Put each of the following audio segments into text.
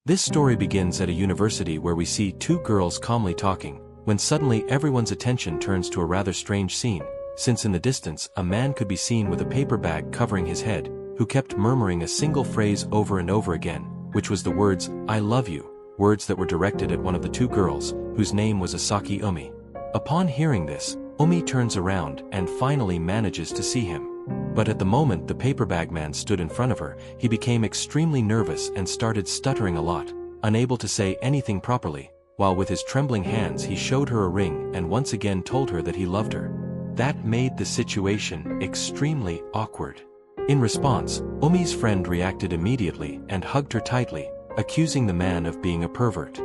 This story begins at a university where we see two girls calmly talking, when suddenly everyone's attention turns to a rather strange scene, since in the distance a man could be seen with a paper bag covering his head, who kept murmuring a single phrase over and over again, which was the words, "I love you," words that were directed at one of the two girls, whose name was Asaki Umi. Upon hearing this, Umi turns around and finally manages to see him. But at the moment the paper bag man stood in front of her, he became extremely nervous and started stuttering a lot, unable to say anything properly, while with his trembling hands he showed her a ring and once again told her that he loved her. That made the situation extremely awkward. In response, Umi's friend reacted immediately and hugged her tightly, accusing the man of being a pervert.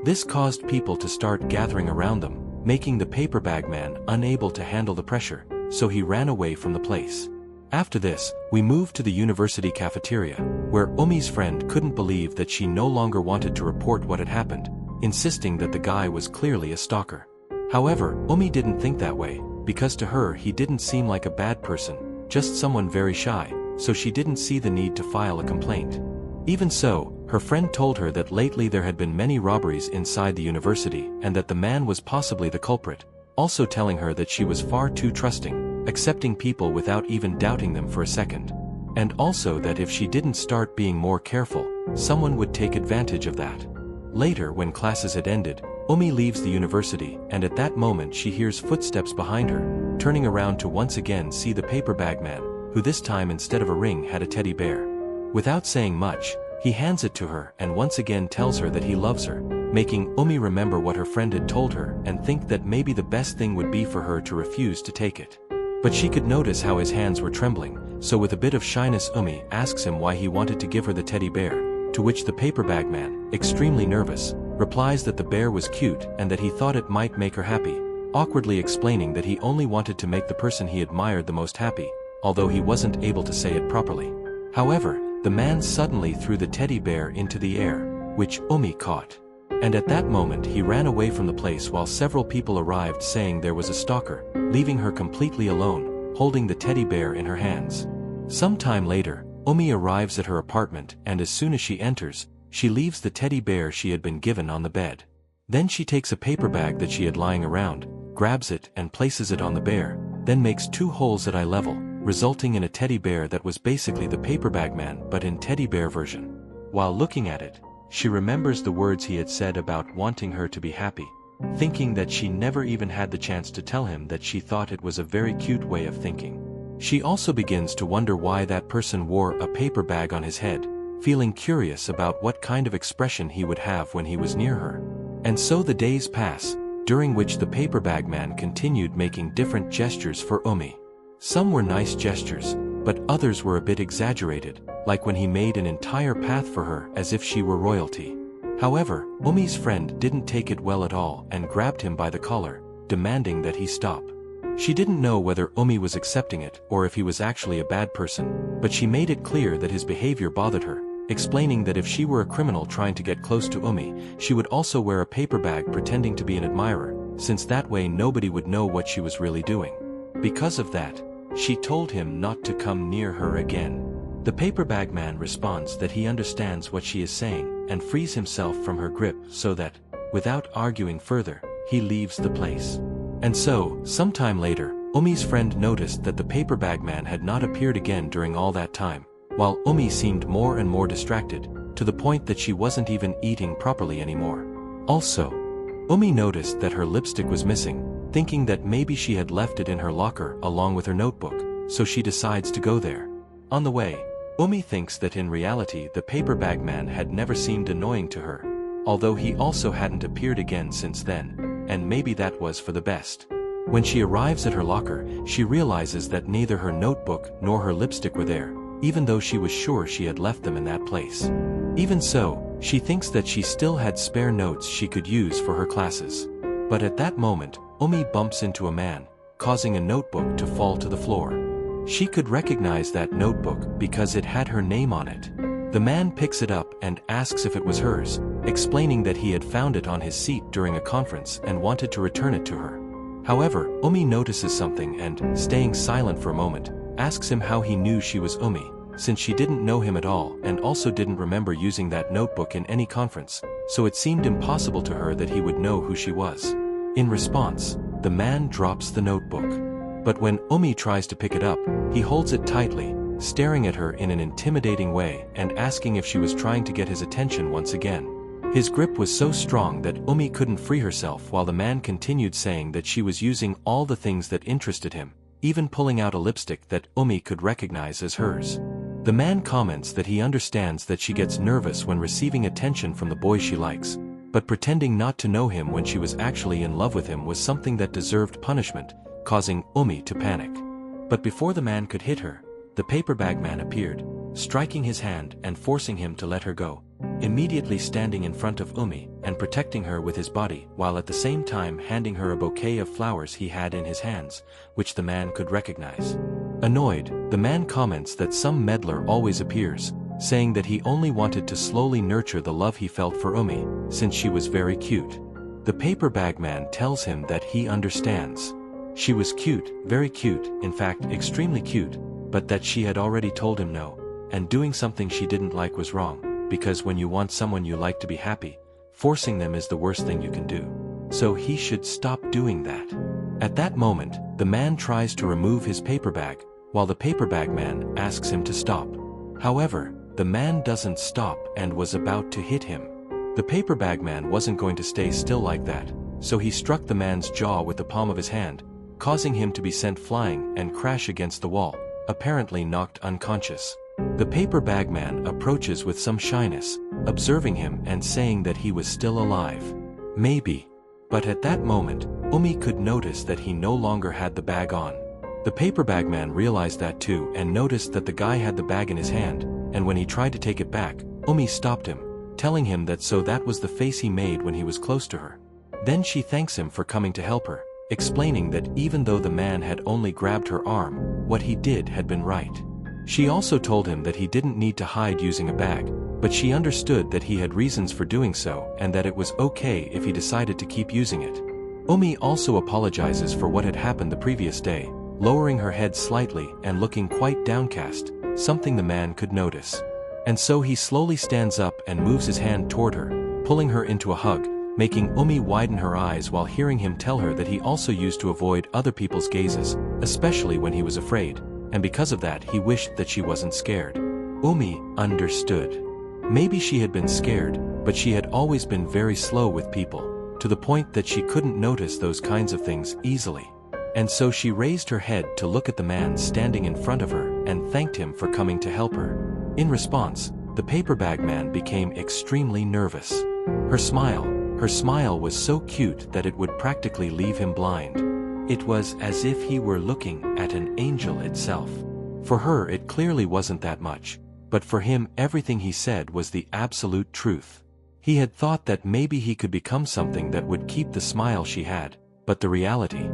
This caused people to start gathering around them, making the paper bag man unable to handle the pressure, so he ran away from the place. After this, we moved to the university cafeteria, where Umi's friend couldn't believe that she no longer wanted to report what had happened, insisting that the guy was clearly a stalker. However, Umi didn't think that way, because to her he didn't seem like a bad person, just someone very shy, so she didn't see the need to file a complaint. Even so, her friend told her that lately there had been many robberies inside the university and that the man was possibly the culprit, also telling her that she was far too trusting, accepting people without even doubting them for a second. And also that if she didn't start being more careful, someone would take advantage of that. Later, when classes had ended, Umi leaves the university, and at that moment she hears footsteps behind her, turning around to once again see the paper bag man, who this time instead of a ring had a teddy bear. Without saying much, he hands it to her and once again tells her that he loves her, making Umi remember what her friend had told her and think that maybe the best thing would be for her to refuse to take it. But she could notice how his hands were trembling, so with a bit of shyness Umi asks him why he wanted to give her the teddy bear, to which the paper bag man, extremely nervous, replies that the bear was cute and that he thought it might make her happy, awkwardly explaining that he only wanted to make the person he admired the most happy, although he wasn't able to say it properly. However, the man suddenly threw the teddy bear into the air, which Umi caught. And at that moment he ran away from the place while several people arrived saying there was a stalker, leaving her completely alone, holding the teddy bear in her hands. Some time later, Umi arrives at her apartment and as soon as she enters, she leaves the teddy bear she had been given on the bed. Then she takes a paper bag that she had lying around, grabs it and places it on the bear, then makes two holes at eye level, resulting in a teddy bear that was basically the paper bag man but in teddy bear version. While looking at it, she remembers the words he had said about wanting her to be happy, thinking that she never even had the chance to tell him that she thought it was a very cute way of thinking. She also begins to wonder why that person wore a paper bag on his head, feeling curious about what kind of expression he would have when he was near her. And so the days pass, during which the paper bag man continued making different gestures for Umi. Some were nice gestures, but others were a bit exaggerated, like when he made an entire path for her as if she were royalty. However, Umi's friend didn't take it well at all and grabbed him by the collar, demanding that he stop. She didn't know whether Umi was accepting it or if he was actually a bad person, but she made it clear that his behavior bothered her, explaining that if she were a criminal trying to get close to Umi, she would also wear a paper bag pretending to be an admirer, since that way nobody would know what she was really doing. Because of that, she told him not to come near her again. The paper bag man responds that he understands what she is saying and frees himself from her grip so that, without arguing further, he leaves the place. And so, sometime later, Umi's friend noticed that the paper bag man had not appeared again during all that time, while Umi seemed more and more distracted, to the point that she wasn't even eating properly anymore. Also, Umi noticed that her lipstick was missing, thinking that maybe she had left it in her locker along with her notebook, so she decides to go there. On the way, Umi thinks that in reality the paper bag man had never seemed annoying to her, although he also hadn't appeared again since then, and maybe that was for the best. When she arrives at her locker, she realizes that neither her notebook nor her lipstick were there, even though she was sure she had left them in that place. Even so, she thinks that she still had spare notes she could use for her classes. But at that moment, Umi bumps into a man, causing a notebook to fall to the floor. She could recognize that notebook because it had her name on it. The man picks it up and asks if it was hers, explaining that he had found it on his seat during a conference and wanted to return it to her. However, Umi notices something and, staying silent for a moment, asks him how he knew she was Umi, since she didn't know him at all and also didn't remember using that notebook in any conference, so it seemed impossible to her that he would know who she was. In response, the man drops the notebook. But when Umi tries to pick it up, he holds it tightly, staring at her in an intimidating way and asking if she was trying to get his attention once again. His grip was so strong that Umi couldn't free herself while the man continued saying that she was using all the things that interested him, even pulling out a lipstick that Umi could recognize as hers. The man comments that he understands that she gets nervous when receiving attention from the boy she likes, but pretending not to know him when she was actually in love with him was something that deserved punishment, causing Umi to panic. But before the man could hit her, the paper bag man appeared, striking his hand and forcing him to let her go, immediately standing in front of Umi and protecting her with his body while at the same time handing her a bouquet of flowers he had in his hands, which the man could recognize. Annoyed, the man comments that some meddler always appears, saying that he only wanted to slowly nurture the love he felt for Umi, since she was very cute. The paper bag man tells him that he understands. She was cute, very cute, in fact extremely cute, but that she had already told him no, and doing something she didn't like was wrong, because when you want someone you like to be happy, forcing them is the worst thing you can do. So he should stop doing that. At that moment, the man tries to remove his paper bag, while the paper bag man asks him to stop. However, the man doesn't stop and was about to hit him. The paper bag man wasn't going to stay still like that, so he struck the man's jaw with the palm of his hand, causing him to be sent flying and crash against the wall, apparently knocked unconscious. The paper bag man approaches with some shyness, observing him and saying that he was still alive. Maybe. But at that moment, Umi could notice that he no longer had the bag on. The paper bag man realized that too and noticed that the guy had the bag in his hand, and when he tried to take it back, Umi stopped him, telling him that that was the face he made when he was close to her. Then she thanks him for coming to help her, explaining that even though the man had only grabbed her arm, what he did had been right. She also told him that he didn't need to hide using a bag, but she understood that he had reasons for doing so and that it was okay if he decided to keep using it. Umi also apologizes for what had happened the previous day, lowering her head slightly and looking quite downcast, something the man could notice. And so he slowly stands up and moves his hand toward her, pulling her into a hug, making Umi widen her eyes while hearing him tell her that he also used to avoid other people's gazes, especially when he was afraid, and because of that he wished that she wasn't scared. Umi understood. Maybe she had been scared, but she had always been very slow with people, to the point that she couldn't notice those kinds of things easily. And so she raised her head to look at the man standing in front of her and thanked him for coming to help her. In response, the paper bag man became extremely nervous. Her smile was so cute that it would practically leave him blind. It was as if he were looking at an angel itself. For her it clearly wasn't that much, but for him everything he said was the absolute truth. He had thought that maybe he could become something that would keep the smile she had, but the reality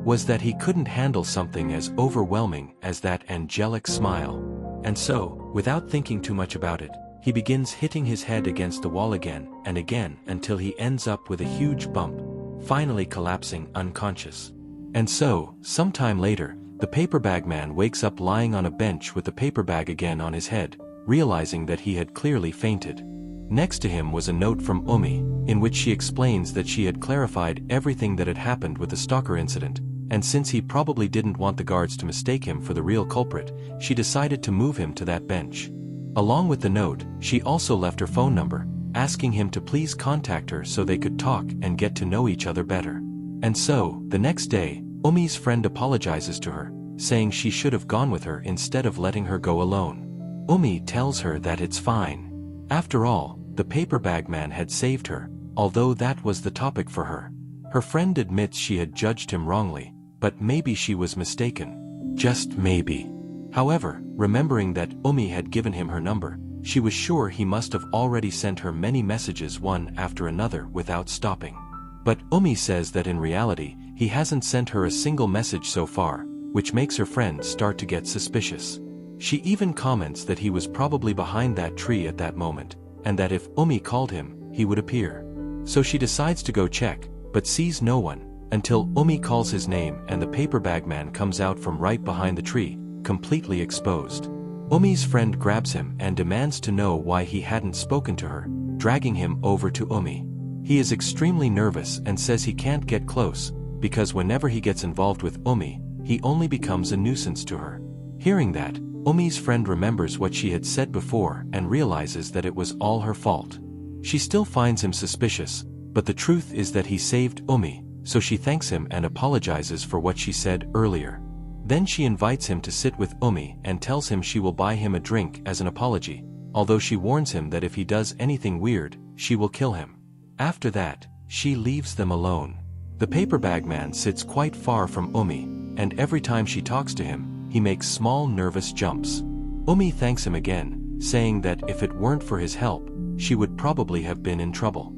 was that he couldn't handle something as overwhelming as that angelic smile. And so, without thinking too much about it, he begins hitting his head against the wall again and again until he ends up with a huge bump, finally collapsing unconscious. And so, sometime later, the paper bag man wakes up lying on a bench with the paper bag again on his head, realizing that he had clearly fainted. Next to him was a note from Umi, in which she explains that she had clarified everything that had happened with the stalker incident, and since he probably didn't want the guards to mistake him for the real culprit, she decided to move him to that bench. Along with the note, she also left her phone number, asking him to please contact her so they could talk and get to know each other better. And so, the next day, Umi's friend apologizes to her, saying she should have gone with her instead of letting her go alone. Umi tells her that it's fine. After all, the paper bag man had saved her, although that was the topic for her. Her friend admits she had judged him wrongly, but maybe she was mistaken. Just maybe. However, remembering that Umi had given him her number, she was sure he must have already sent her many messages one after another without stopping. But Umi says that in reality, he hasn't sent her a single message so far, which makes her friend start to get suspicious. She even comments that he was probably behind that tree at that moment, and that if Umi called him, he would appear. So she decides to go check, but sees no one, until Umi calls his name and the paper bag man comes out from right behind the tree, completely exposed. Umi's friend grabs him and demands to know why he hadn't spoken to her, dragging him over to Umi. He is extremely nervous and says he can't get close, because whenever he gets involved with Umi, he only becomes a nuisance to her. Hearing that, Umi's friend remembers what she had said before and realizes that it was all her fault. She still finds him suspicious, but the truth is that he saved Umi, so she thanks him and apologizes for what she said earlier. Then she invites him to sit with Umi and tells him she will buy him a drink as an apology, although she warns him that if he does anything weird, she will kill him. After that, she leaves them alone. The paper bag man sits quite far from Umi, and every time she talks to him, he makes small nervous jumps. Umi thanks him again, saying that if it weren't for his help, she would probably have been in trouble.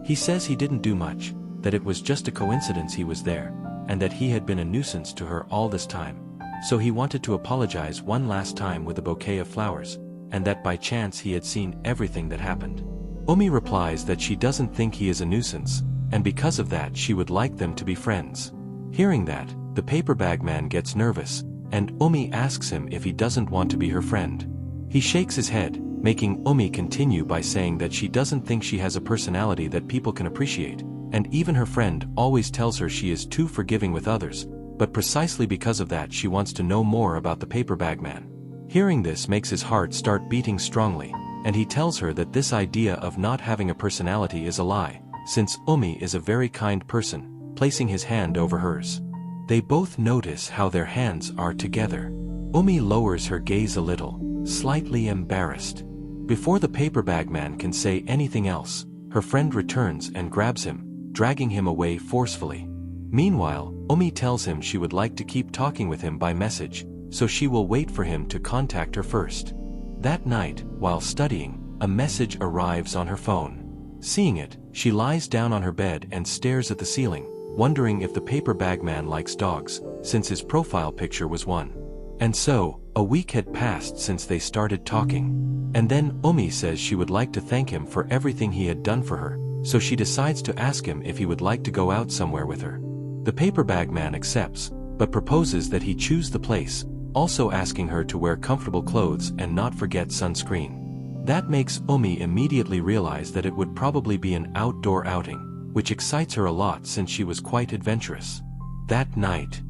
He says he didn't do much, that it was just a coincidence he was there, and that he had been a nuisance to her all this time. So he wanted to apologize one last time with a bouquet of flowers, and that by chance he had seen everything that happened. Umi replies that she doesn't think he is a nuisance, and because of that she would like them to be friends. Hearing that, the paper bag man gets nervous, and Umi asks him if he doesn't want to be her friend. He shakes his head, making Umi continue by saying that she doesn't think she has a personality that people can appreciate, and even her friend always tells her she is too forgiving with others, but precisely because of that she wants to know more about the paper bag man. Hearing this makes his heart start beating strongly, and he tells her that this idea of not having a personality is a lie, since Umi is a very kind person, placing his hand over hers. They both notice how their hands are together. Umi lowers her gaze a little, slightly embarrassed. Before the paper bag man can say anything else, her friend returns and grabs him, dragging him away forcefully. Meanwhile, Umi tells him she would like to keep talking with him by message, so she will wait for him to contact her first. That night, while studying, a message arrives on her phone. Seeing it, she lies down on her bed and stares at the ceiling, wondering if the paper bag man likes dogs, since his profile picture was one. And so, a week had passed since they started talking. And then Umi says she would like to thank him for everything he had done for her, so she decides to ask him if he would like to go out somewhere with her. The paper bag man accepts, but proposes that he choose the place, also asking her to wear comfortable clothes and not forget sunscreen. That makes Umi immediately realize that it would probably be an outdoor outing, which excites her a lot since she was quite adventurous. That night,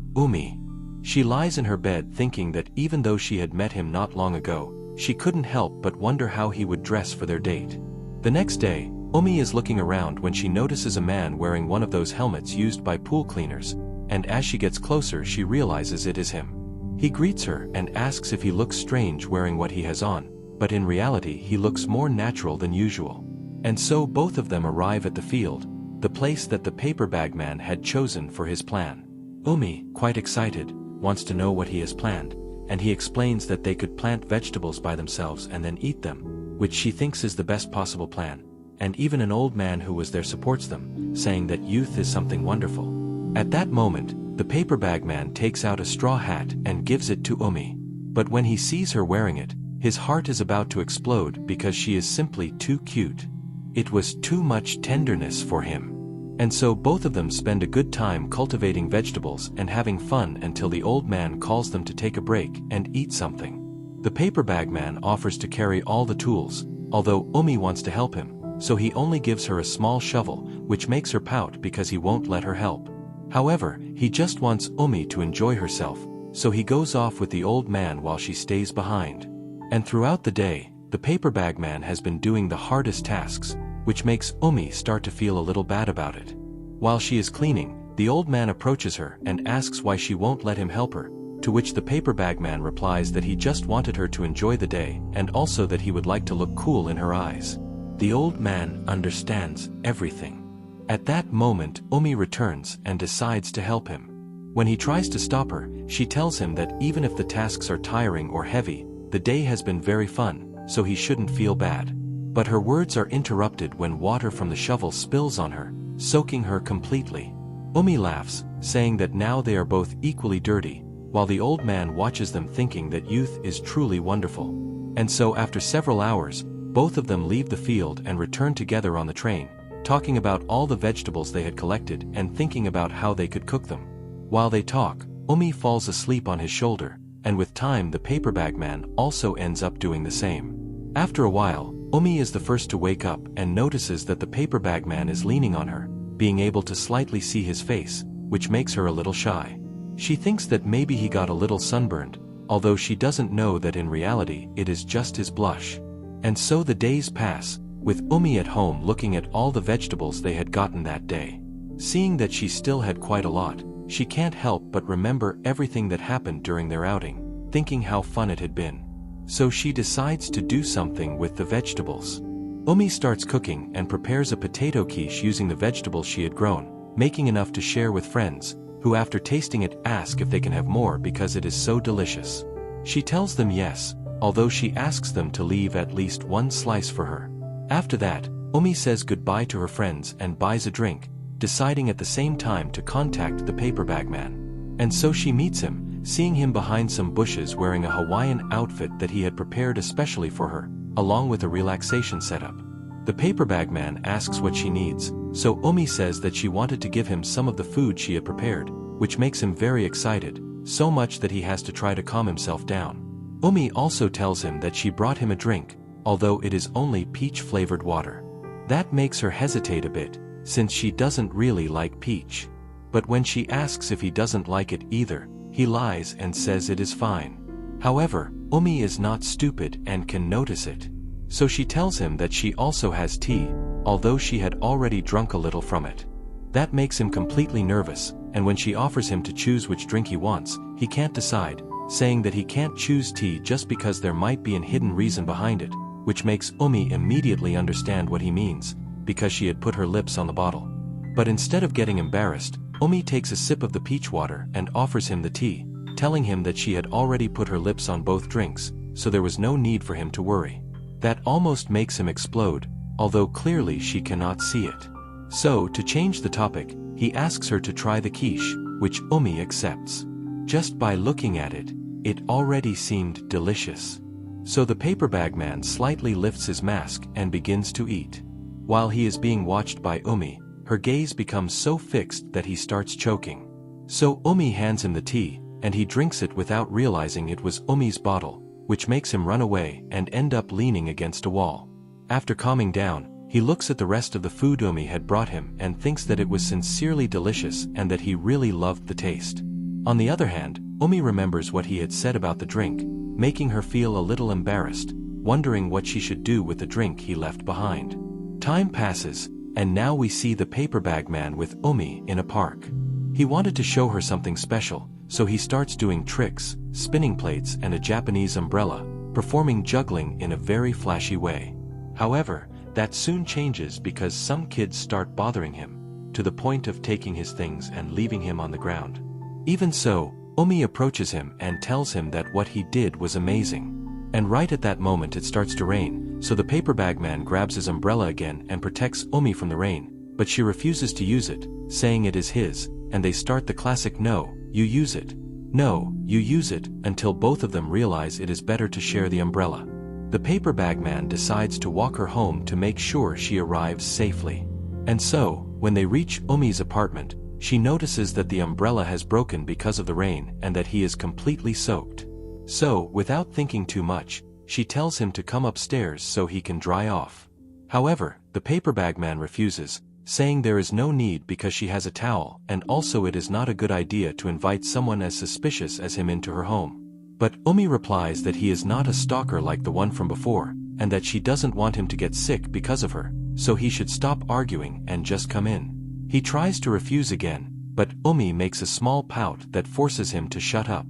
she lies in her bed thinking that even though she had met him not long ago, she couldn't help but wonder how he would dress for their date. The next day, Umi is looking around when she notices a man wearing one of those helmets used by pool cleaners, and as she gets closer she realizes it is him. He greets her and asks if he looks strange wearing what he has on, but in reality he looks more natural than usual. And so both of them arrive at the field, the place that the paper bag man had chosen for his plan. Umi, quite excited, wants to know what he has planned, and he explains that they could plant vegetables by themselves and then eat them, which she thinks is the best possible plan. And even an old man who was there supports them, saying that youth is something wonderful. At that moment, the paper bag man takes out a straw hat and gives it to Umi. But when he sees her wearing it, his heart is about to explode because she is simply too cute. It was too much tenderness for him. And so both of them spend a good time cultivating vegetables and having fun until the old man calls them to take a break and eat something. The paper bag man offers to carry all the tools, although Umi wants to help him, so he only gives her a small shovel, which makes her pout because he won't let her help. However, he just wants Umi to enjoy herself, so he goes off with the old man while she stays behind. And throughout the day, the paper bag man has been doing the hardest tasks, which makes Umi start to feel a little bad about it. While she is cleaning, the old man approaches her and asks why she won't let him help her, to which the paper bag man replies that he just wanted her to enjoy the day and also that he would like to look cool in her eyes. The old man understands everything. At that moment, Umi returns and decides to help him. When he tries to stop her, she tells him that even if the tasks are tiring or heavy, the day has been very fun, so he shouldn't feel bad. But her words are interrupted when water from the shovel spills on her, soaking her completely. Umi laughs, saying that now they are both equally dirty, while the old man watches them thinking that youth is truly wonderful. And so after several hours, both of them leave the field and return together on the train, talking about all the vegetables they had collected and thinking about how they could cook them. While they talk, Umi falls asleep on his shoulder, and with time the paper bag man also ends up doing the same. After a while, Umi is the first to wake up and notices that the paper bag man is leaning on her, being able to slightly see his face, which makes her a little shy. She thinks that maybe he got a little sunburned, although she doesn't know that in reality it is just his blush. And so the days pass, with Umi at home looking at all the vegetables they had gotten that day. Seeing that she still had quite a lot, she can't help but remember everything that happened during their outing, thinking how fun it had been. So she decides to do something with the vegetables. Umi starts cooking and prepares a potato quiche using the vegetables she had grown, making enough to share with friends, who after tasting it ask if they can have more because it is so delicious. She tells them yes, although she asks them to leave at least one slice for her. After that, Umi says goodbye to her friends and buys a drink, deciding at the same time to contact the paper bag man. And so she meets him, seeing him behind some bushes wearing a Hawaiian outfit that he had prepared especially for her, along with a relaxation setup. The paper bag man asks what she needs, so Umi says that she wanted to give him some of the food she had prepared, which makes him very excited, so much that he has to try to calm himself down. Umi also tells him that she brought him a drink, although it is only peach-flavored water. That makes her hesitate a bit, since she doesn't really like peach. But when she asks if he doesn't like it either, he lies and says it is fine. However, Umi is not stupid and can notice it. So she tells him that she also has tea, although she had already drunk a little from it. That makes him completely nervous, and when she offers him to choose which drink he wants, he can't decide, saying that he can't choose tea just because there might be an hidden reason behind it, which makes Umi immediately understand what he means, because she had put her lips on the bottle. But instead of getting embarrassed, Umi takes a sip of the peach water and offers him the tea, telling him that she had already put her lips on both drinks, so there was no need for him to worry. That almost makes him explode, although clearly she cannot see it. So, to change the topic, he asks her to try the quiche, which Umi accepts. Just by looking at it, it already seemed delicious. So the paper bag man slightly lifts his mask and begins to eat. While he is being watched by Umi, her gaze becomes so fixed that he starts choking. So Umi hands him the tea, and he drinks it without realizing it was Umi's bottle, which makes him run away and end up leaning against a wall. After calming down, he looks at the rest of the food Umi had brought him and thinks that it was sincerely delicious and that he really loved the taste. On the other hand, Umi remembers what he had said about the drink, making her feel a little embarrassed, wondering what she should do with the drink he left behind. Time passes, and now we see the paper bag man with Umi in a park. He wanted to show her something special, so he starts doing tricks, spinning plates and a Japanese umbrella, performing juggling in a very flashy way. However, that soon changes because some kids start bothering him, to the point of taking his things and leaving him on the ground. Even so, Umi approaches him and tells him that what he did was amazing. And right at that moment it starts to rain, so the paper bag man grabs his umbrella again and protects Umi from the rain, but she refuses to use it, saying it is his, and they start the classic "no, you use it. No, you use it," until both of them realize it is better to share the umbrella. The paper bag man decides to walk her home to make sure she arrives safely. And so, when they reach Umi's apartment, she notices that the umbrella has broken because of the rain and that he is completely soaked. So, without thinking too much, she tells him to come upstairs so he can dry off. However, the paper bag man refuses, saying there is no need because she has a towel and also it is not a good idea to invite someone as suspicious as him into her home. But Umi replies that he is not a stalker like the one from before, and that she doesn't want him to get sick because of her, so he should stop arguing and just come in. He tries to refuse again, but Umi makes a small pout that forces him to shut up.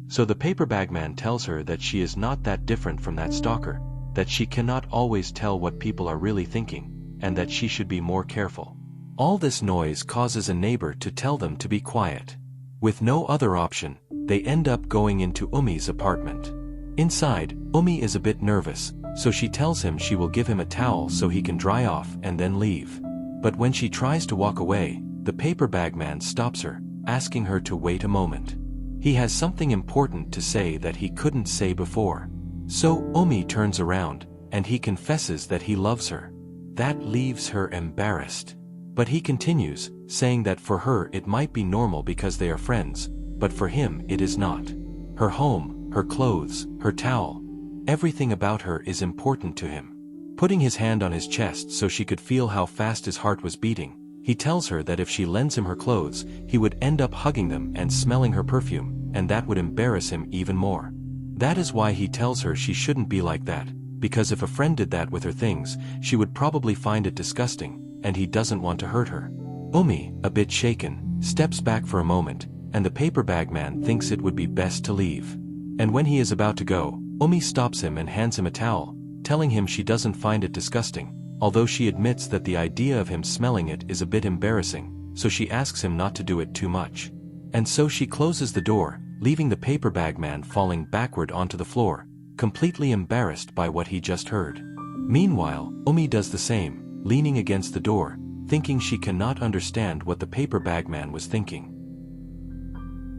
So the paper bag man tells her that she is not that different from that stalker, that she cannot always tell what people are really thinking, and that she should be more careful. All this noise causes a neighbor to tell them to be quiet. With no other option, they end up going into Umi's apartment. Inside, Umi is a bit nervous, so she tells him she will give him a towel so he can dry off and then leave. But when she tries to walk away, the paper bag man stops her, asking her to wait a moment. He has something important to say that he couldn't say before. So Umi turns around, and he confesses that he loves her. That leaves her embarrassed. But he continues, saying that for her it might be normal because they are friends, but for him it is not. Her home, her clothes, her towel. Everything about her is important to him. Putting his hand on his chest so she could feel how fast his heart was beating, he tells her that if she lends him her clothes, he would end up hugging them and smelling her perfume, and that would embarrass him even more. That is why he tells her she shouldn't be like that, because if a friend did that with her things, she would probably find it disgusting, and he doesn't want to hurt her. Umi, a bit shaken, steps back for a moment, and the paper bag man thinks it would be best to leave. And when he is about to go, Umi stops him and hands him a towel, telling him she doesn't find it disgusting, although she admits that the idea of him smelling it is a bit embarrassing, so she asks him not to do it too much. And so she closes the door, leaving the paper bag man falling backward onto the floor, completely embarrassed by what he just heard. Meanwhile, Umi does the same, leaning against the door, thinking she cannot understand what the paper bag man was thinking.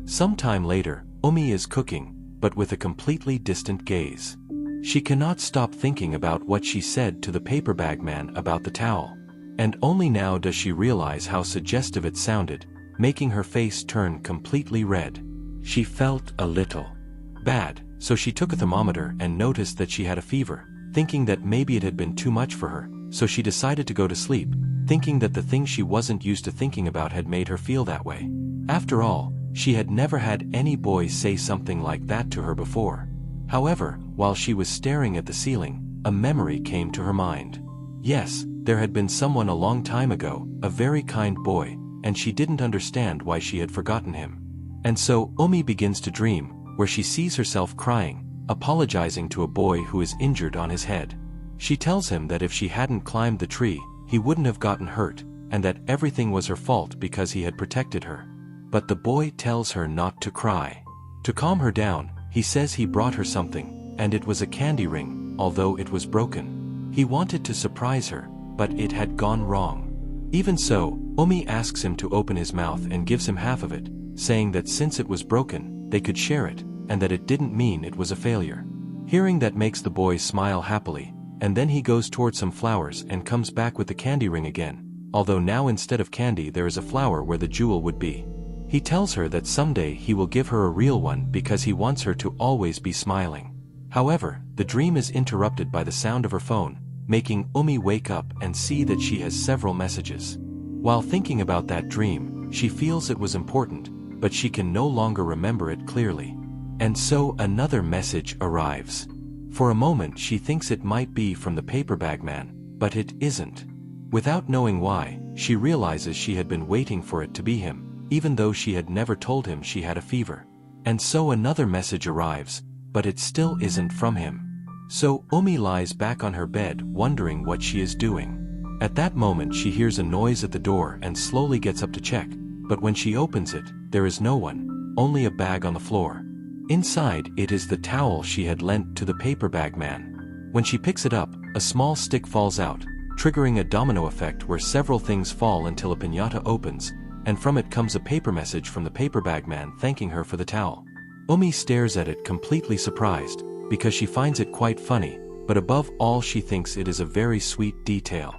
Sometime later, Umi is cooking, but with a completely distant gaze. She cannot stop thinking about what she said to the paper bag man about the towel. And only now does she realize how suggestive it sounded, making her face turn completely red. She felt a little bad, so she took a thermometer and noticed that she had a fever, thinking that maybe it had been too much for her, so she decided to go to sleep, thinking that the thing she wasn't used to thinking about had made her feel that way. After all, she had never had any boy say something like that to her before. However, while she was staring at the ceiling, a memory came to her mind. Yes, there had been someone a long time ago, a very kind boy, and she didn't understand why she had forgotten him. And so, Umi begins to dream, where she sees herself crying, apologizing to a boy who is injured on his head. She tells him that if she hadn't climbed the tree, he wouldn't have gotten hurt, and that everything was her fault because he had protected her. But the boy tells her not to cry. To calm her down, he says he brought her something, and it was a candy ring, although it was broken. He wanted to surprise her, but it had gone wrong. Even so, Umi asks him to open his mouth and gives him half of it, saying that since it was broken, they could share it, and that it didn't mean it was a failure. Hearing that makes the boy smile happily, and then he goes toward some flowers and comes back with the candy ring again, although now instead of candy there is a flower where the jewel would be. He tells her that someday he will give her a real one because he wants her to always be smiling. However, the dream is interrupted by the sound of her phone, making Umi wake up and see that she has several messages. While thinking about that dream, she feels it was important, but she can no longer remember it clearly. And so another message arrives. For a moment she thinks it might be from the paper bag man, but it isn't. Without knowing why, she realizes she had been waiting for it to be him, even though she had never told him she had a fever. And so another message arrives, but it still isn't from him. So Umi lies back on her bed wondering what she is doing. At that moment she hears a noise at the door and slowly gets up to check, but when she opens it, there is no one, only a bag on the floor. Inside it is the towel she had lent to the paper bag man. When she picks it up, a small stick falls out, triggering a domino effect where several things fall until a piñata opens, and from it comes a paper message from the paper bag man thanking her for the towel. Umi stares at it completely surprised, because she finds it quite funny, but above all she thinks it is a very sweet detail.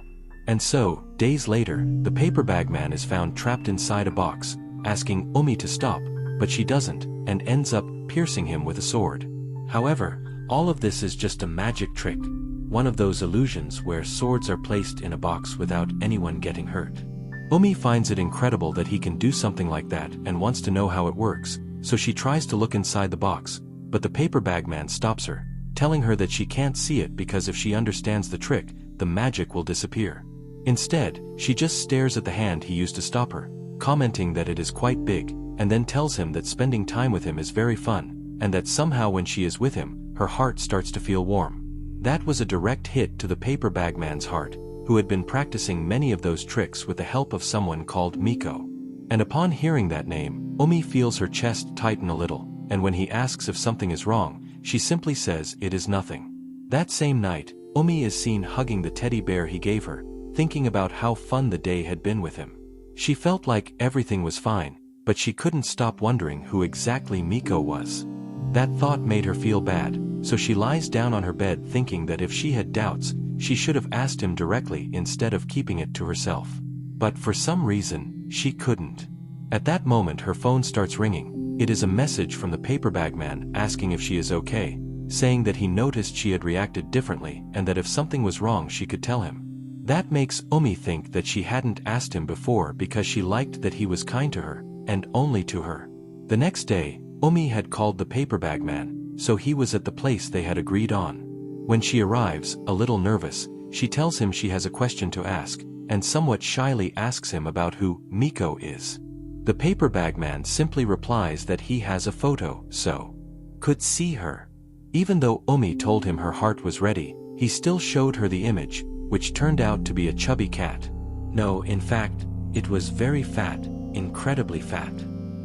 And so, days later, the paper bag man is found trapped inside a box, asking Umi to stop, but she doesn't, and ends up piercing him with a sword. However, all of this is just a magic trick, one of those illusions where swords are placed in a box without anyone getting hurt. Umi finds it incredible that he can do something like that and wants to know how it works, so she tries to look inside the box, but the paper bag man stops her, telling her that she can't see it because if she understands the trick, the magic will disappear. Instead, she just stares at the hand he used to stop her, commenting that it is quite big, and then tells him that spending time with him is very fun, and that somehow when she is with him, her heart starts to feel warm. That was a direct hit to the paper bag man's heart, who had been practicing many of those tricks with the help of someone called Miko. And upon hearing that name, Umi feels her chest tighten a little, and when he asks if something is wrong, she simply says it is nothing. That same night, Umi is seen hugging the teddy bear he gave her, thinking about how fun the day had been with him. She felt like everything was fine, but she couldn't stop wondering who exactly Miko was. That thought made her feel bad, so she lies down on her bed thinking that if she had doubts, she should have asked him directly instead of keeping it to herself. But for some reason, she couldn't. At that moment her phone starts ringing, It is a message from the paper bag man asking if she is okay, saying that he noticed she had reacted differently and that if something was wrong she could tell him. That makes Omi think that she hadn't asked him before because she liked that he was kind to her, and only to her. The next day, Omi had called the paper bag man, so he was at the place they had agreed on. When she arrives, a little nervous, she tells him she has a question to ask, and somewhat shyly asks him about who Miko is. The paper bag man simply replies that he has a photo, so could see her. Even though Omi told him her heart was ready, he still showed her the image, which turned out to be a chubby cat. No, in fact, it was very fat, incredibly fat.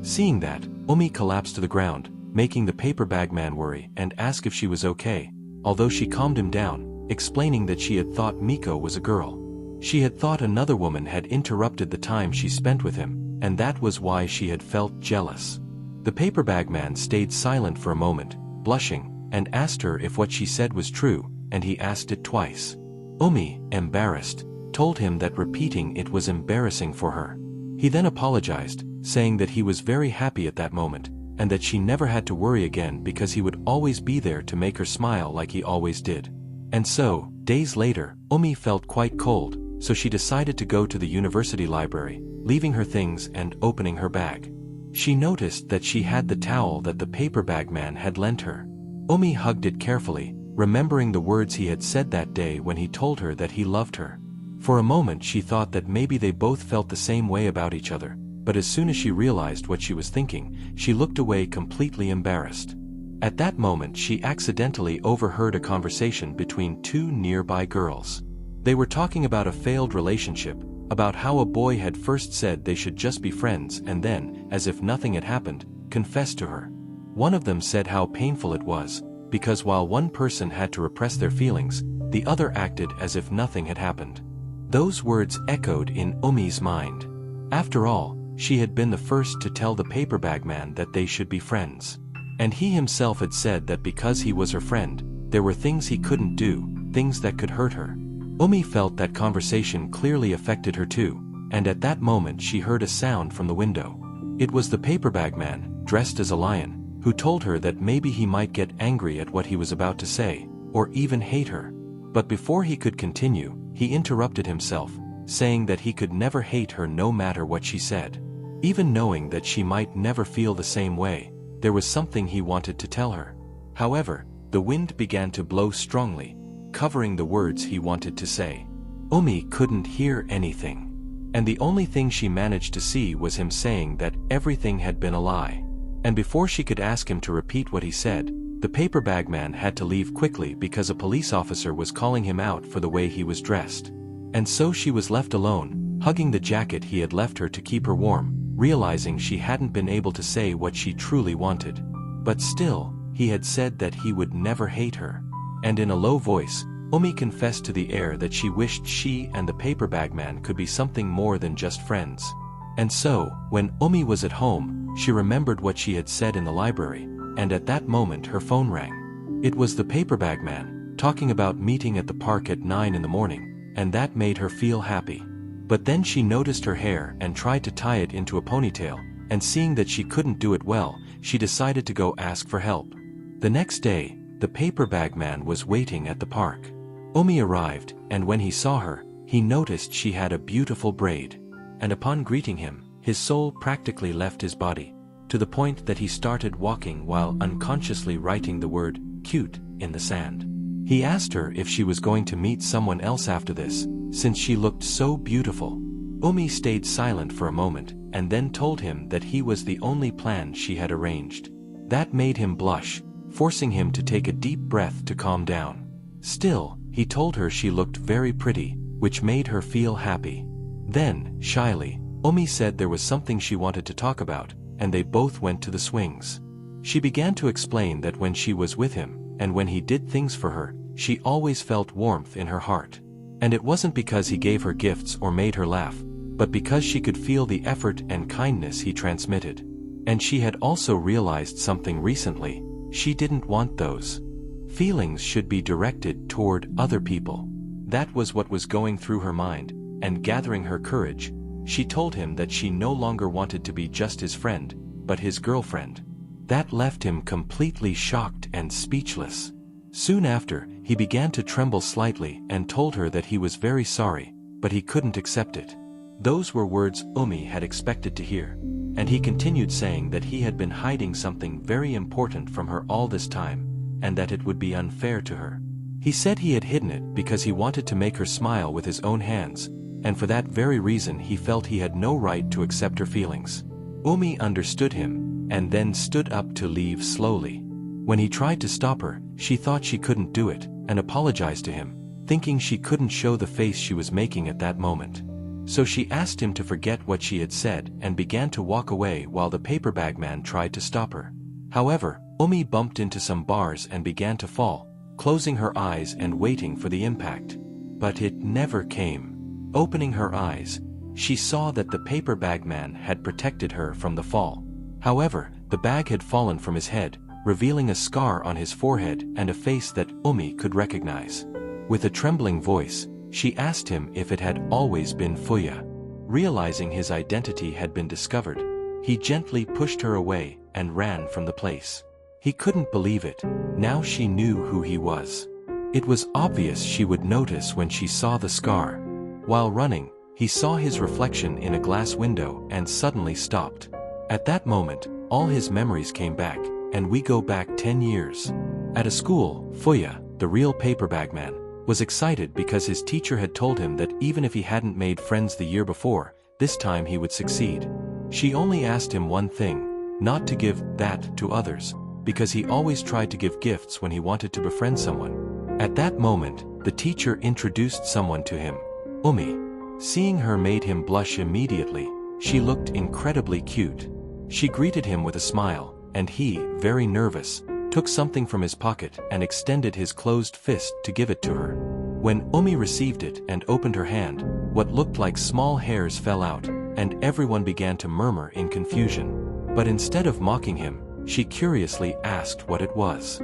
Seeing that, Omi collapsed to the ground, making the paper bag man worry and ask if she was okay, although she calmed him down, explaining that she had thought Miko was a girl. She had thought another woman had interrupted the time she spent with him, and that was why she had felt jealous. The paper bag man stayed silent for a moment, blushing, and asked her if what she said was true, and he asked it twice. Omi, embarrassed, told him that repeating it was embarrassing for her. He then apologized, saying that he was very happy at that moment, and that she never had to worry again because he would always be there to make her smile like he always did. And so, days later, Omi felt quite cold, so she decided to go to the university library, leaving her things and opening her bag. She noticed that she had the towel that the paper bag man had lent her. Omi hugged it carefully, remembering the words he had said that day when he told her that he loved her. For a moment she thought that maybe they both felt the same way about each other, but as soon as she realized what she was thinking, she looked away completely embarrassed. At that moment she accidentally overheard a conversation between two nearby girls. They were talking about a failed relationship, about how a boy had first said they should just be friends and then, as if nothing had happened, confessed to her. One of them said how painful it was, because while one person had to repress their feelings, the other acted as if nothing had happened. Those words echoed in Omi's mind. After all, she had been the first to tell the paper bag man that they should be friends. And he himself had said that because he was her friend, there were things he couldn't do, things that could hurt her. Omi felt that conversation clearly affected her too, and at that moment she heard a sound from the window. It was the paper bag man, dressed as a lion, who told her that maybe he might get angry at what he was about to say, or even hate her. But before he could continue, he interrupted himself, saying that he could never hate her no matter what she said. Even knowing that she might never feel the same way, there was something he wanted to tell her. However, the wind began to blow strongly, covering the words he wanted to say. Omi couldn't hear anything. And the only thing she managed to see was him saying that everything had been a lie. And before she could ask him to repeat what he said, the paper bag man had to leave quickly because a police officer was calling him out for the way he was dressed. And so she was left alone, hugging the jacket he had left her to keep her warm, realizing she hadn't been able to say what she truly wanted. But still, he had said that he would never hate her. And in a low voice, Omi confessed to the air that she wished she and the paper bag man could be something more than just friends. And so, when Omi was at home, she remembered what she had said in the library, and at that moment her phone rang. It was the paper bag man, talking about meeting at the park at 9 in the morning, and that made her feel happy. But then she noticed her hair and tried to tie it into a ponytail, and seeing that she couldn't do it well, she decided to go ask for help. The next day, the paper bag man was waiting at the park. Omi arrived, and when he saw her, he noticed she had a beautiful braid. And upon greeting him, his soul practically left his body, to the point that he started walking while unconsciously writing the word, cute, in the sand. He asked her if she was going to meet someone else after this, since she looked so beautiful. Omi stayed silent for a moment, and then told him that he was the only plan she had arranged. That made him blush, forcing him to take a deep breath to calm down. Still, he told her she looked very pretty, which made her feel happy. Then, shyly, Omi said there was something she wanted to talk about, and they both went to the swings. She began to explain that when she was with him, and when he did things for her, she always felt warmth in her heart. And it wasn't because he gave her gifts or made her laugh, but because she could feel the effort and kindness he transmitted. And she had also realized something recently: she didn't want those feelings should be directed toward other people. That was what was going through her mind, and gathering her courage, she told him that she no longer wanted to be just his friend, but his girlfriend. That left him completely shocked and speechless. Soon after, he began to tremble slightly and told her that he was very sorry, but he couldn't accept it. Those were words Umi had expected to hear, and he continued saying that he had been hiding something very important from her all this time, and that it would be unfair to her. He said he had hidden it because he wanted to make her smile with his own hands, and for that very reason he felt he had no right to accept her feelings. Umi understood him, and then stood up to leave slowly. When he tried to stop her, she thought she couldn't do it, and apologized to him, thinking she couldn't show the face she was making at that moment. So she asked him to forget what she had said and began to walk away while the paper bag man tried to stop her. However, Umi bumped into some bars and began to fall, closing her eyes and waiting for the impact. But it never came. Opening her eyes, she saw that the paper bag man had protected her from the fall. However, the bag had fallen from his head, revealing a scar on his forehead and a face that Umi could recognize. With a trembling voice, she asked him if it had always been Fuya. Realizing his identity had been discovered, he gently pushed her away and ran from the place. He couldn't believe it. Now she knew who he was. It was obvious she would notice when she saw the scar. While running, he saw his reflection in a glass window and suddenly stopped. At that moment, all his memories came back, and we go back 10 years. At a school, Fuya, the real paper bag man, was excited because his teacher had told him that even if he hadn't made friends the year before, this time he would succeed. She only asked him one thing, not to give that to others, because he always tried to give gifts when he wanted to befriend someone. At that moment, the teacher introduced someone to him, Umi. Seeing her made him blush immediately. She looked incredibly cute. She greeted him with a smile, and he, very nervous, took something from his pocket and extended his closed fist to give it to her. When Umi received it and opened her hand, what looked like small hairs fell out, and everyone began to murmur in confusion. But instead of mocking him, she curiously asked what it was.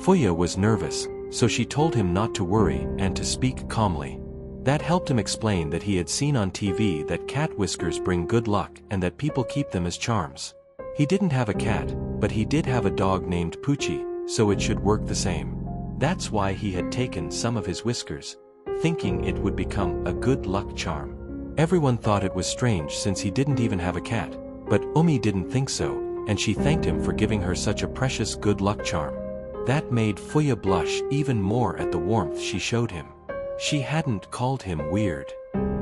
Fuya was nervous, so she told him not to worry and to speak calmly. That helped him explain that he had seen on TV that cat whiskers bring good luck and that people keep them as charms. He didn't have a cat, but he did have a dog named Poochie, so it should work the same. That's why he had taken some of his whiskers, thinking it would become a good luck charm. Everyone thought it was strange since he didn't even have a cat, but Umi didn't think so, and she thanked him for giving her such a precious good luck charm. That made Fuya blush even more at the warmth she showed him. She hadn't called him weird.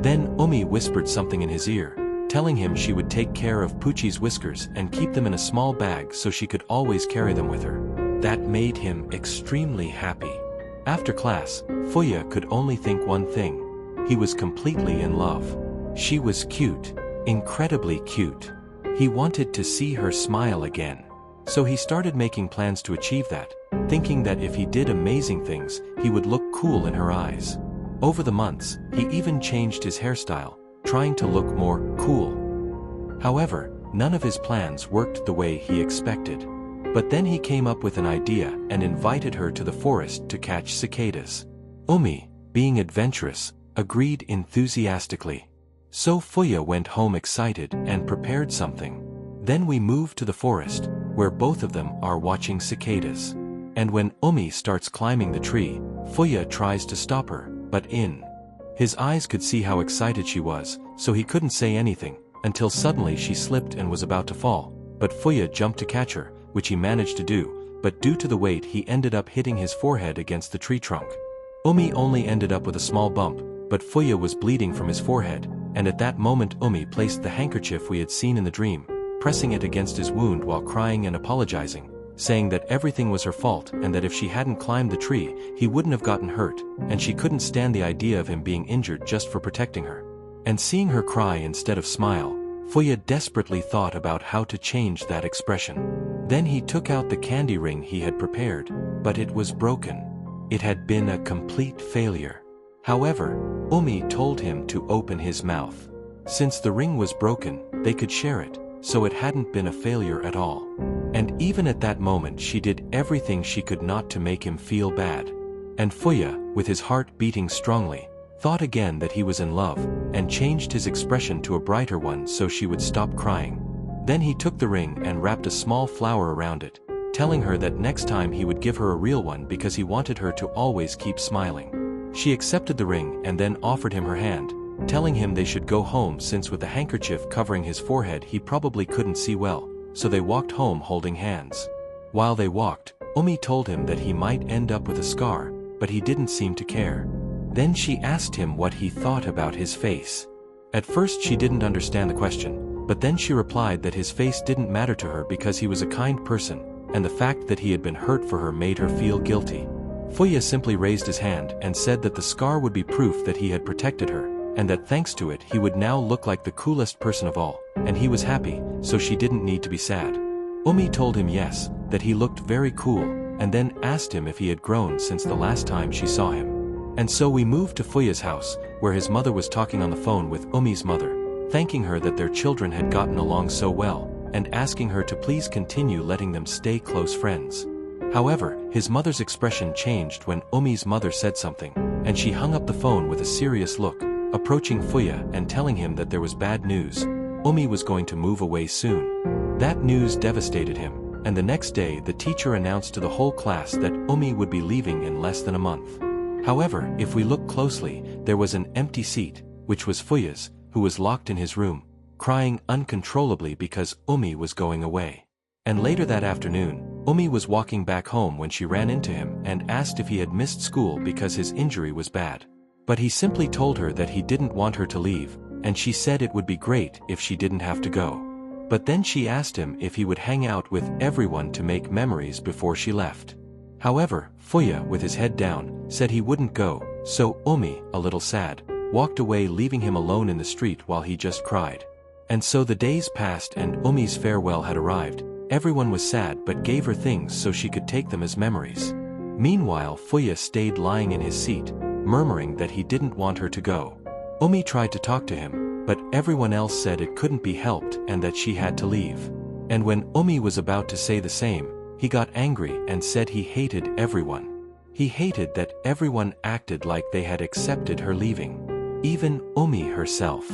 Then Umi whispered something in his ear, telling him she would take care of Poochie's whiskers and keep them in a small bag so she could always carry them with her. That made him extremely happy. After class, Fuya could only think one thing. He was completely in love. She was cute, incredibly cute. He wanted to see her smile again. So he started making plans to achieve that, thinking that if he did amazing things, he would look cool in her eyes. Over the months, he even changed his hairstyle, trying to look more cool. However, none of his plans worked the way he expected. But then he came up with an idea and invited her to the forest to catch cicadas. Umi, being adventurous, agreed enthusiastically. So Fuya went home excited and prepared something. Then we moved to the forest, where both of them are watching cicadas. And when Umi starts climbing the tree, Fuya tries to stop her, but his eyes could see how excited she was, so he couldn't say anything, until suddenly she slipped and was about to fall. But Fuya jumped to catch her, which he managed to do, but due to the weight he ended up hitting his forehead against the tree trunk. Umi only ended up with a small bump, but Fuya was bleeding from his forehead, and at that moment Umi placed the handkerchief we had seen in the dream, pressing it against his wound while crying and apologizing, saying that everything was her fault and that if she hadn't climbed the tree, he wouldn't have gotten hurt, and she couldn't stand the idea of him being injured just for protecting her. And seeing her cry instead of smile, Fuya desperately thought about how to change that expression. Then he took out the candy ring he had prepared, but it was broken. It had been a complete failure. However, Umi told him to open his mouth. Since the ring was broken, they could share it, so it hadn't been a failure at all. And even at that moment she did everything she could not to make him feel bad. And Fuya, with his heart beating strongly, thought again that he was in love, and changed his expression to a brighter one so she would stop crying. Then he took the ring and wrapped a small flower around it, telling her that next time he would give her a real one because he wanted her to always keep smiling. She accepted the ring and then offered him her hand, telling him they should go home since with the handkerchief covering his forehead he probably couldn't see well, so they walked home holding hands. While they walked, Omi told him that he might end up with a scar, but he didn't seem to care. Then she asked him what he thought about his face. At first she didn't understand the question, but then she replied that his face didn't matter to her because he was a kind person, and the fact that he had been hurt for her made her feel guilty. Fuya simply raised his hand and said that the scar would be proof that he had protected her, and that thanks to it he would now look like the coolest person of all, and he was happy, so she didn't need to be sad. Omi told him yes, that he looked very cool, and then asked him if he had grown since the last time she saw him. And so we moved to Fuya's house, where his mother was talking on the phone with Omi's mother, thanking her that their children had gotten along so well, and asking her to please continue letting them stay close friends. However, his mother's expression changed when Omi's mother said something, and she hung up the phone with a serious look, approaching Fuya and telling him that there was bad news. Omi was going to move away soon. That news devastated him, and the next day the teacher announced to the whole class that Omi would be leaving in less than a month. However, if we look closely, there was an empty seat, which was Fuya's, who was locked in his room, crying uncontrollably because Omi was going away. And later that afternoon, Omi was walking back home when she ran into him and asked if he had missed school because his injury was bad. But he simply told her that he didn't want her to leave, and she said it would be great if she didn't have to go. But then she asked him if he would hang out with everyone to make memories before she left. However, Fuya, with his head down, said he wouldn't go, so Omi, a little sad, walked away leaving him alone in the street while he just cried. And so the days passed and Omi's farewell had arrived. Everyone was sad but gave her things so she could take them as memories. Meanwhile, Fuya stayed lying in his seat, murmuring that he didn't want her to go. Omi tried to talk to him, but everyone else said it couldn't be helped and that she had to leave. And when Omi was about to say the same, he got angry and said he hated everyone. He hated that everyone acted like they had accepted her leaving. Even Omi herself.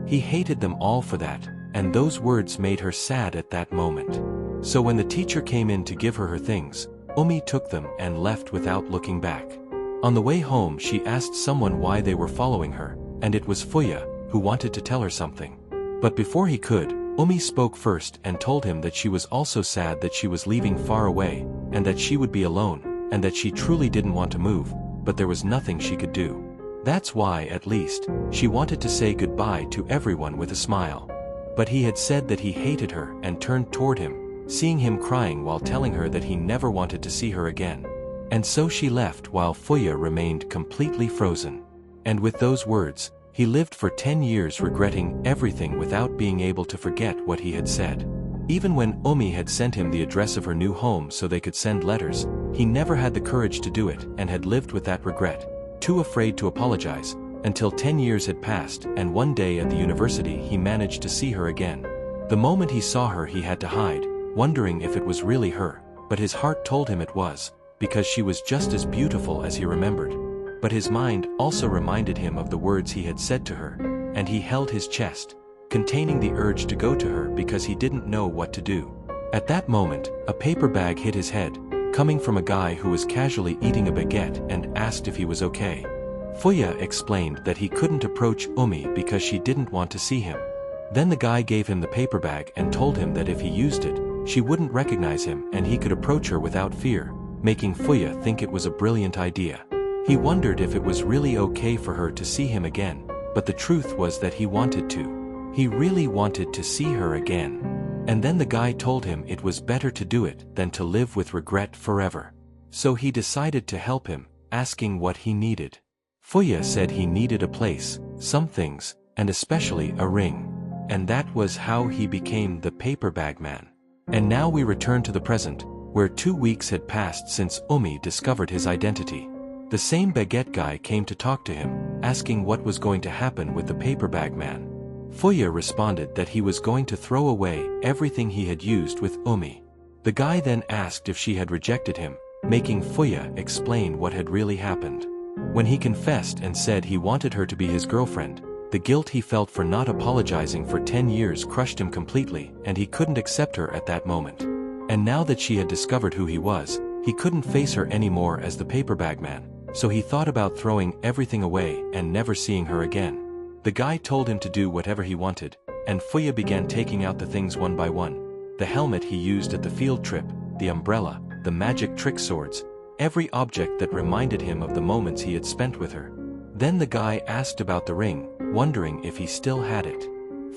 He hated them all for that, and those words made her sad at that moment. So when the teacher came in to give her things, Omi took them and left without looking back. On the way home she asked someone why they were following her, and it was Fuya, who wanted to tell her something. But before he could, Omi spoke first and told him that she was also sad that she was leaving far away, and that she would be alone, and that she truly didn't want to move, but there was nothing she could do. That's why, at least, she wanted to say goodbye to everyone with a smile. But he had said that he hated her and turned toward him, seeing him crying while telling her that he never wanted to see her again. And so she left while Fuya remained completely frozen. And with those words, he lived for 10 years regretting everything without being able to forget what he had said. Even when Omi had sent him the address of her new home so they could send letters, he never had the courage to do it and had lived with that regret, too afraid to apologize, until 10 years had passed and one day at the university he managed to see her again. The moment he saw her he had to hide, wondering if it was really her, but his heart told him it was, because she was just as beautiful as he remembered. But his mind also reminded him of the words he had said to her, and he held his chest, containing the urge to go to her because he didn't know what to do. At that moment, a paper bag hit his head, coming from a guy who was casually eating a baguette and asked if he was okay. Fuya explained that he couldn't approach Omi because she didn't want to see him. Then the guy gave him the paper bag and told him that if he used it, she wouldn't recognize him and he could approach her without fear, making Fuya think it was a brilliant idea. He wondered if it was really okay for her to see him again, but the truth was that he wanted to. He really wanted to see her again. And then the guy told him it was better to do it than to live with regret forever. So he decided to help him, asking what he needed. Fuya said he needed a place, some things, and especially a ring. And that was how he became the paper bag man. And now we return to the present, where 2 weeks had passed since Omi discovered his identity. The same baguette guy came to talk to him, asking what was going to happen with the paper bag man. Fuya responded that he was going to throw away everything he had used with Omi. The guy then asked if she had rejected him, making Fuya explain what had really happened. When he confessed and said he wanted her to be his girlfriend, The guilt he felt for not apologizing for 10 years crushed him completely, and he couldn't accept her at that moment. And now that she had discovered who he was, he couldn't face her anymore as the paper bag man, so he thought about throwing everything away and never seeing her again. The guy told him to do whatever he wanted, and Fuya began taking out the things one by one. The helmet he used at the field trip, the umbrella, the magic trick swords, every object that reminded him of the moments he had spent with her. Then the guy asked about the ring, wondering if he still had it.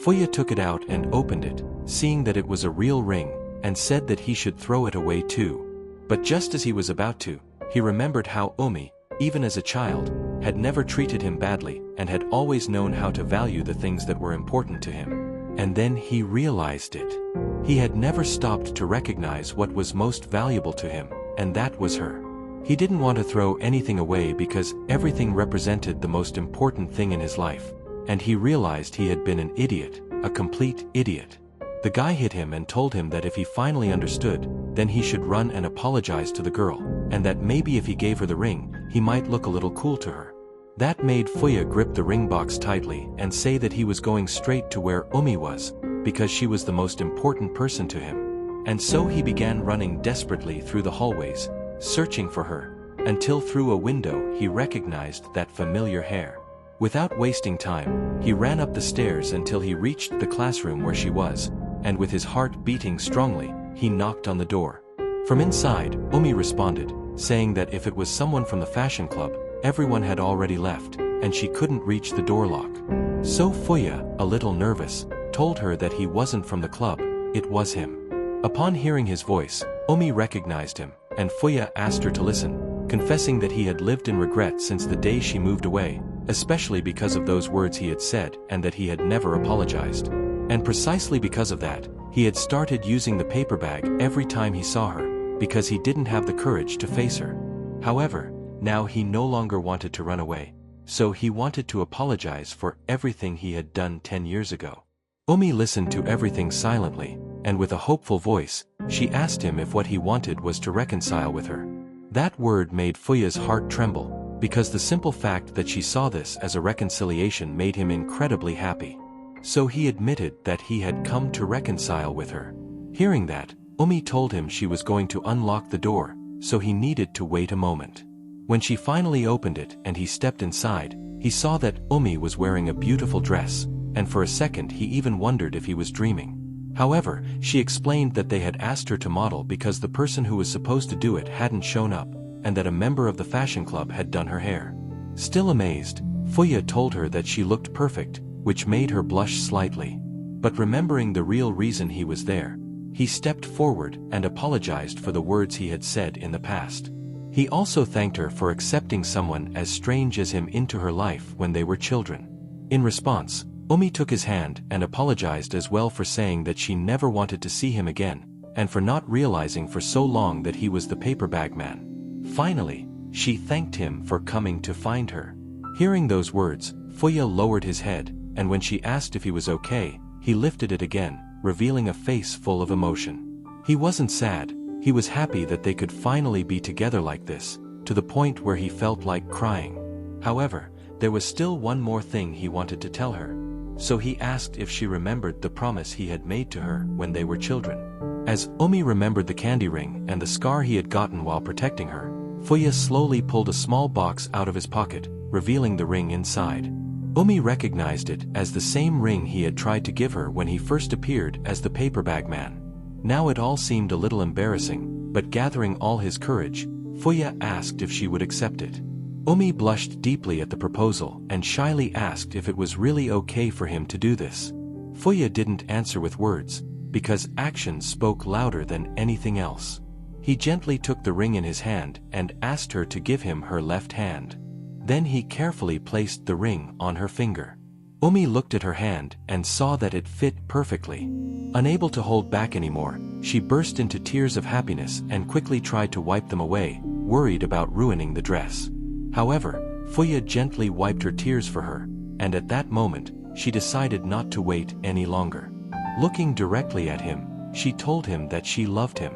Fuya took it out and opened it, seeing that it was a real ring, and said that he should throw it away too. But just as he was about to, he remembered how Omi, even as a child, had never treated him badly and had always known how to value the things that were important to him. And then he realized it. He had never stopped to recognize what was most valuable to him, and that was her. He didn't want to throw anything away because everything represented the most important thing in his life, and he realized he had been an idiot, a complete idiot. The guy hit him and told him that if he finally understood, then he should run and apologize to the girl, and that maybe if he gave her the ring, he might look a little cool to her. That made Fuya grip the ring box tightly and say that he was going straight to where Umi was, because she was the most important person to him. And so he began running desperately through the hallways, searching for her, until through a window he recognized that familiar hair. Without wasting time, he ran up the stairs until he reached the classroom where she was, and with his heart beating strongly, he knocked on the door. From inside, Umi responded, saying that if it was someone from the fashion club, everyone had already left, and she couldn't reach the door lock. So Fuya, a little nervous, told her that he wasn't from the club, it was him. Upon hearing his voice, Umi recognized him, and Fuya asked her to listen, confessing that he had lived in regret since the day she moved away, especially because of those words he had said and that he had never apologized. And precisely because of that, he had started using the paper bag every time he saw her, because he didn't have the courage to face her. However, now he no longer wanted to run away, so he wanted to apologize for everything he had done 10 years ago. Umi listened to everything silently, and with a hopeful voice, she asked him if what he wanted was to reconcile with her. That word made Fuya's heart tremble, because the simple fact that she saw this as a reconciliation made him incredibly happy. So he admitted that he had come to reconcile with her. Hearing that, Umi told him she was going to unlock the door, so he needed to wait a moment. When she finally opened it and he stepped inside, he saw that Umi was wearing a beautiful dress, and for a second he even wondered if he was dreaming. However, she explained that they had asked her to model because the person who was supposed to do it hadn't shown up, and that a member of the fashion club had done her hair. Still amazed, Fuya told her that she looked perfect, which made her blush slightly. But remembering the real reason he was there, he stepped forward and apologized for the words he had said in the past. He also thanked her for accepting someone as strange as him into her life when they were children. In response, Umi took his hand and apologized as well for saying that she never wanted to see him again, and for not realizing for so long that he was the paper bag man. Finally, she thanked him for coming to find her. Hearing those words, Fuya lowered his head, and when she asked if he was okay, he lifted it again, revealing a face full of emotion. He wasn't sad, he was happy that they could finally be together like this, to the point where he felt like crying. However, there was still one more thing he wanted to tell her. So he asked if she remembered the promise he had made to her when they were children. As Umi remembered the candy ring and the scar he had gotten while protecting her, Fuya slowly pulled a small box out of his pocket, revealing the ring inside. Umi recognized it as the same ring he had tried to give her when he first appeared as the paper bag man. Now it all seemed a little embarrassing, but gathering all his courage, Fuya asked if she would accept it. Umi blushed deeply at the proposal and shyly asked if it was really okay for him to do this. Fuya didn't answer with words, because actions spoke louder than anything else. He gently took the ring in his hand and asked her to give him her left hand. Then he carefully placed the ring on her finger. Umi looked at her hand and saw that it fit perfectly. Unable to hold back anymore, she burst into tears of happiness and quickly tried to wipe them away, worried about ruining the dress. However, Fuya gently wiped her tears for her, and at that moment, she decided not to wait any longer. Looking directly at him, she told him that she loved him.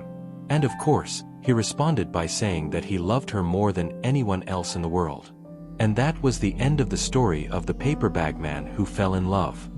And of course, he responded by saying that he loved her more than anyone else in the world. And that was the end of the story of the paper bag man who fell in love.